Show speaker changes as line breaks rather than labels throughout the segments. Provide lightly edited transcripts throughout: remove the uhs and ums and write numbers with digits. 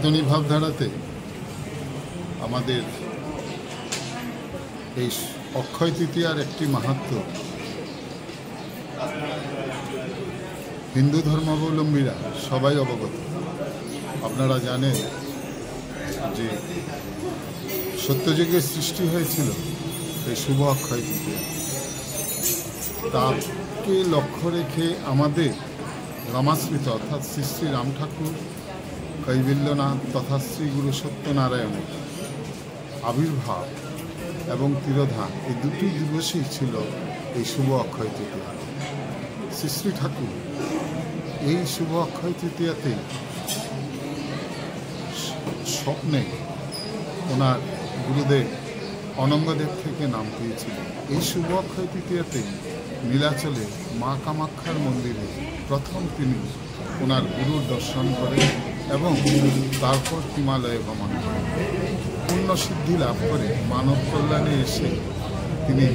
সনাতনী ভাবধারাতে আমাদের এই অক্ষয় তৃতীয়ার একটি মাহাত্ম্য হিন্দু ধর্মাবলম্বীরা সবাই অবগত। আপনারা জানেন যে সত্যযুগের সৃষ্টি হয়েছিল এই শুভ অক্ষয় তৃতীয়া। তাকে লক্ষ্য রেখে আমাদের রামাশ্রিত অর্থাৎ শ্রী শ্রী রাম ঠাকুর, কৈবল্যনাথ তথা শ্রী গুরু সত্যনারায়ণের আবির্ভাব এবং তিরোধান এই দুটি দিবসই ছিল এই শুভ অক্ষয় তৃতীয়া। শ্রী শ্রী ঠাকুর এই শুভ অক্ষয় তৃতীয়াতেই স্বপ্নে ওনার গুরুদেব অনঙ্গদেব থেকে নাম পেয়েছিলেন। এই শুভ অক্ষয় তৃতীয়াতেই নীলাচলে মা কামাখ্যার মন্দিরে প্রথম তিনি ওনার গুরুর দর্শন করেন এবং তারপর হিমালয়ে ভ্রমণ করেন। পুণ্যসিদ্ধি লাভ করে মানব কল্যাণে এসে তিনি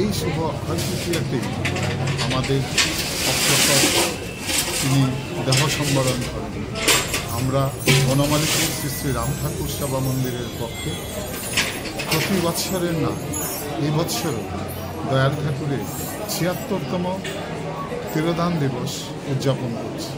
এই শুভ অক্ষয় তৃতীয়াতেই আমাদের অক্ষর তিনি দেহ সম্বরণ করেন। আমরা বনমালীপুর শ্রী শ্রী রাম ঠাকুর সভা মন্দিরের পক্ষে প্রতি বৎসরের না এই বৎসরও দয়াল ঠাকুরের ৭৬তম তিরোধান দিবস উদযাপন করছি।